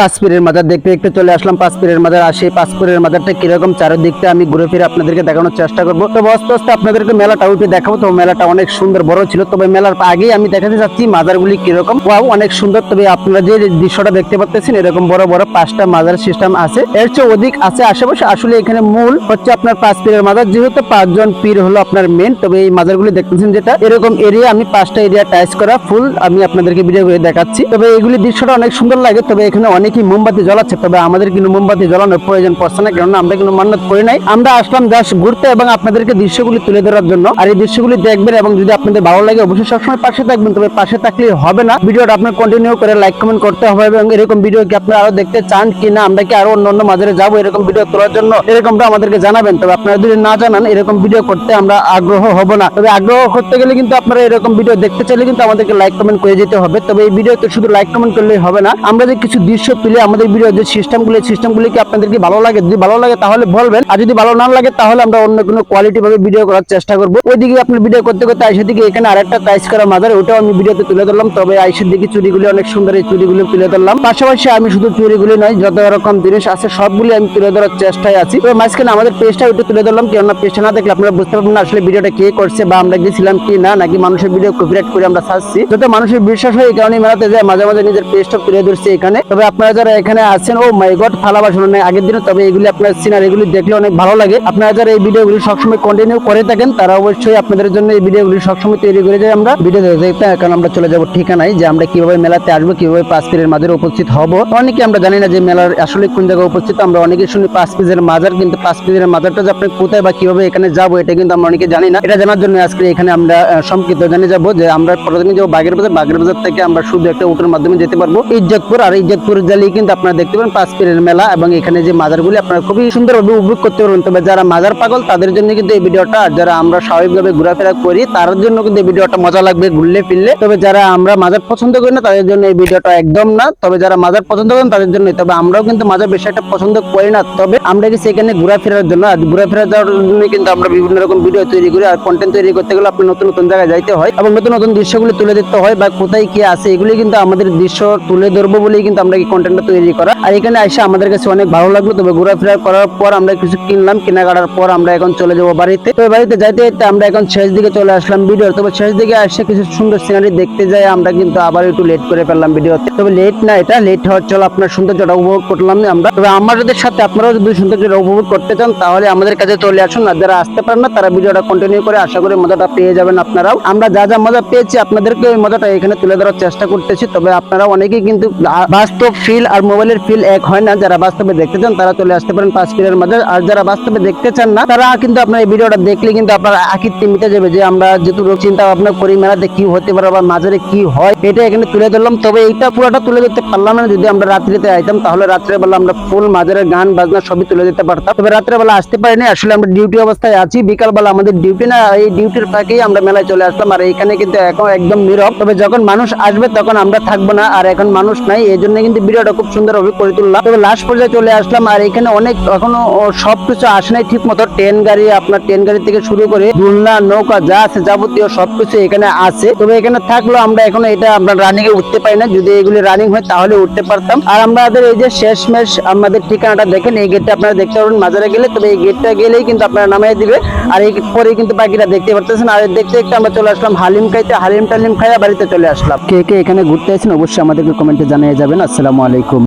পাঁচপীরের মাজার দেখতে দেখতে চলে আসলাম পাঁচপীরের মাজার। আর সেই পাঁচপীরের মাজারটা কিরকম চারিদিকটা আমি ঘুরে ফিরে আপনাদেরকে দেখানোর চেষ্টা করবো। তবে আস্তে আস্তে আপনাদেরকে মেলাটা উঠে দেখাবো। তো মেলাটা অনেক সুন্দর বড় ছিল, তবে মেলার আগেই আমি দেখাতে চাচ্ছি মাজারগুলি কিরকম। ওয়াও, অনেক সুন্দর। তবে আপনারা যে দৃশ্যটা দেখতে পাচ্ছেন এরকম বড় বড় 5টা মাজার সিস্টেম আছে, এর চেয়ে অধিক আছে আশেপাশে। আসলে এখানে মূল হচ্ছে আপনার পাঁচপীরের মাজার, যেহেতু 5জন পীর হলো আপনার মেন। তবে এই মাজারগুলি দেখতেছেন যেটা এরকম এরিয়া, আমি 5টা এরিয়া টাচ করা ফুল আমি আপনাদেরকে ভিডিও করে দেখাচ্ছি। তবে এগুলি দৃশ্যটা অনেক সুন্দর লাগে। তবে এখানে অনেকেই মোমবাতি জ্বালাচ্ছে, তবে আমাদের কিন্তু মোমবাতি জ্বালানোর প্রয়োজন পড়ছে না, কারণ আমরা কিন্তু মান্নত করি নাই। আমরা আসলাম জাস্ট ঘুরতে এবং আপনাদেরকে দৃশ্যগুলি তুলে ধরার জন্য। আর এই দৃশ্যগুলি দেখবেন এবং যদি আপনাদের ভালো লাগে অবশ্যই সবসময় পাশে থাকবেন। তবে পাশে থাকলে হবে না, ভিডিওটা আপনার কন্টিনিউ করে লাইক কমেন্ট করতে হবে। এবং এরকম ভিডিও কি আপনারা আরো দেখতে চান কিনা, আমরা কি আরো অন্য মাঝারে যাবো এরকম ভিডিও তোলার জন্য, এরকমটা আমাদেরকে জানাবেন। তবে আপনারা যদি না জানান এরকম ভিডিও করতে আমরা আগ্রহ হব না। তবে আগ্রহ করতে গেলে কিন্তু আপনারা এরকম ভিডিও দেখতে চাইলে কিন্তু আমাদেরকে লাইক কমেন্ট করে যেতে হবে। তবে এই ভিডিওতে শুধু লাইক কমেন্ট করলেই হবে না, আমরা যে কিছু দৃশ্য তুলে আমাদের ভিডিও যে সিস্টেমগুলি কি আপনাদেরকে ভালো লাগে, যদি ভালো লাগে তাহলে বলবেন, আর যদি ভালো না লাগে তাহলে আমরা অন্য কোনো কোয়ালিটি ভাবে ভিডিও করার চেষ্টা করবো। ওইদিকে আপনি ভিডিও করতে করতে আইসের দিকে এখানে আরেকটা টাইস করা মাজার, ওটাও আমি ভিডিওতে তুলে ধরলাম। তবে আইসের দিকে চুরিগুলি অনেক সুন্দর, এই চুরিগুলি তুলে ধরলাম। পাশাপাশি আমি শুধু চুরিগুলি নয়, যত রকম জিনিস আছে সবগুলি আমি তুলে ধরার চেষ্টায় আছি। তবে মাঝখানে আমাদের পেজটা একটু তুলে ধরলাম, কেননা পেজটা না দেখলে আপনারা বুঝতে পারবেন না আসলে ভিডিওটা কে করছে বা আমরা গেছিলাম কি না, নাকি মানুষের ভিডিও কপিরাইট করে আমরা ছাড়ছি। যাতে মানুষের বিশ্বাস হয় এই কারণে মেলাতে যায় মাঝে মাঝে নিজের পেজটা তুলে ধরছে এখানে। তবে আপনারা যারা এখানে আছেন, ও মাই গড, থালা বাসন অনেক আগের দিনে। তবে এগুলি আপনার সিনারি এগুলি দেখলে অনেক ভালো লাগে। আপনারা যারা এই ভিডিওগুলি সবসময় কন্টিনিউ করে থাকেন তারা অবশ্যই আপনাদের জন্য এই ভিডিওগুলি সবসময় তৈরি করে যায় আমরা ভিডিও দেখতে। কারণ আমরা চলে যাবো ঠিকানায়, যে আমরা কিভাবে মেলাতে আসবো, কিভাবে পাঁচপীরের মাজারে উপস্থিত হব। অনেকে আমরা জানি না যে মেলার আসলে কোন জায়গায় উপস্থিত। আমরা অনেকে শুনি পাঁচপীরের মাজার, কিন্তু পাঁচপীরের মাজারটা যে আপনি কোথায় বা কিভাবে এখানে যাবো এটা কিন্তু আমরা অনেকে জানি না। এটা জানার জন্য আজকে এখানে আমরা সংক্ষিপ্ত জানিয়ে যাবো যে আমরা প্রথমে যাবো বাগের বাজার। বাগের বাজার থেকে আমরা শুধু একটা উটের মাধ্যমে যেতে পারবো ইজ্জতপুর। আর ইজ্জতপুর গেলেই কিন্তু আপনারা দেখতে পাবেন পাঁচপীরের মেলা এবং এখানে যে মাজারগুলি আপনারা খুবই সুন্দরভাবে উপভোগ করতে পারবেন। তবে যারা মাজার পাগল তাদের জন্য কিন্তু এই ভিডিওটা, আর যারা আমরা স্বাভাবিকভাবে ঘোরাফেরা করি তার জন্য কিন্তু এই ভিডিওটা মজা লাগবে ঘুরলে ফিরলে। তবে যারা আমরা মাজার পছন্দ করি না তাদের জন্য এই ভিডিওটা একদম না। তবে যারা মাজার পছন্দ করেন তাদের জন্য। তবে আমরাও কিন্তু মাজার বেশি একটা পছন্দ করি না, তবে আমরা কি সেখানে ঘোরাফেরার জন্য, আর ঘোরাফেরা যাওয়ার জন্য কিন্তু আমরা বিভিন্ন রকম ভিডিও তৈরি করি। আর কন্টেন্ট তৈরি করতে গেলে আপনার নতুন নতুন জায়গায় যাইতে হয় এবং নতুন নতুন দৃশ্যগুলি তুলে দিতে হয়, বা কোথায় কি আছে এগুলি কিন্তু আমাদের দৃশ্য তুলে ধরবো বলেই কিন্তু আমরা এই কন্টেন্টটা তৈরি করা। আর এখানে এসে আমাদের কাছে অনেক ভালো লাগলো। তবে ঘোরাফেরা করার পর আমরা কিছু কিনলাম, কেনাকাটার পর আমরা এখন চলে যাবো বাড়িতে। তবে বাড়িতে যাইতে যাইতে আমরা এখন শেষ দিকে চলে আসলাম ভিডিওর। তবে শেষ দিকে আসে কিছু সুন্দর সিনারি দেখতে যাই আমরা কিন্তু আবার একটু লেট করে ফেললাম ভিডিওতে। তবে লেট না, এটা লেট হওয়ার চলো আপনার সৌন্দর্যটা উপভোগ করলাম আমরা। তবে আমাদের সাথে আপনারাও যদি সৌন্দর্যটা উপভোগ করতে চান তাহলে আমাদের কাছে চলে আসুন। আর যারা আসতে পারেন না তারা ভিডিওটা কন্টিনিউ করে আশা করি মজাটা পেয়ে যাবেন আপনারাও। আমরা যা যা মজা পেয়েছি আপনাদেরকে ওই মজাটা এখানে তুলে ধরার চেষ্টা করতেছি। তবে আপনারা অনেকেই কিন্তু বাস্তব ফিল আর মোবাইলের ফিল এক হয় না। যারা বাস্তবে দেখতে চান তারা চলে আসতে পারেন পাঁচপীরের মাজার। আর যারা বাস্তবে দেখতে চান না তারা কিন্তু আপনার এই ভিডিওটা দেখলে কিন্তু আপনার আখিরটি মিটে যাবে, যে আমরা যেটুকু চিন্তা ভাবনা করি মেলাতে কি হতে পারে বা মাজারে কি হয় এটা এখানে তুলে ধরলাম। তবে এইটা পুরোটা তুলে ধরতে পারলাম না, যদি আমরা রাত্রিতে আইতাম তাহলে রাত্রে বেলা আমরা ফুল মাজারের গান বাজনা সবই তুলে দিতে পারতাম। তবে রাত্রে বেলা আসতে পারিনি, আসলে আমরা ডিউটি অবস্থায় আছি। বিকাল বেলা আমাদের ডিউটি না, এই ডিউটির ফাঁকেই আমরা মেলায় চলে আসলাম। আর এইখানে কিন্তু এখন একদম নীরব। তবে যখন মানুষ আসবে তখন আমরা থাকবো না, আর এখন মানুষ নাই, এই জন্য কিন্তু ভিডিওটা খুব সুন্দরভাবে করে তুললাম। তবে লাস্ট পর্যায়ে চলে আসলাম। আর এখানে অনেক এখনো সবকিছু আসে নাই ঠিক মতো। ট্রেন গাড়ি, আপনার ট্রেন গাড়ি থেকে শুরু করে দুলনা নৌকা যা আছে যাবতীয় সবকিছু এখানে আছে। তবে এখানে থাকলো আমরা এখনো এটা আমরা রানিং এ উঠতে পারি না, যদি এগুলি রানিং হয় তাহলে উঠতে পারতাম। আর আমাদের এই যে শেষমেশ আমাদের ঠিকানাটা দেখেন, এই গেটটা আপনারা দেখতে পারবেন মাজারে গেলে। তবে এই গেটটা গেলেই কিন্তু আপনারা নামিয়ে দিবে, আর এই পরে কিন্তু বাকিটা দেখতে পারতেছেন। আর দেখতে দেখতে আমরা চলে আসলাম হালিম খাইতে। হালিম টালিম খাইয়া বাড়িতে চলে আসলাম। কে কে এখানে ঘুরতে আসেন অবশ্যই আমাদেরকে কমেন্টে জানিয়ে যাবেন। আসসালামু আলাইকুম।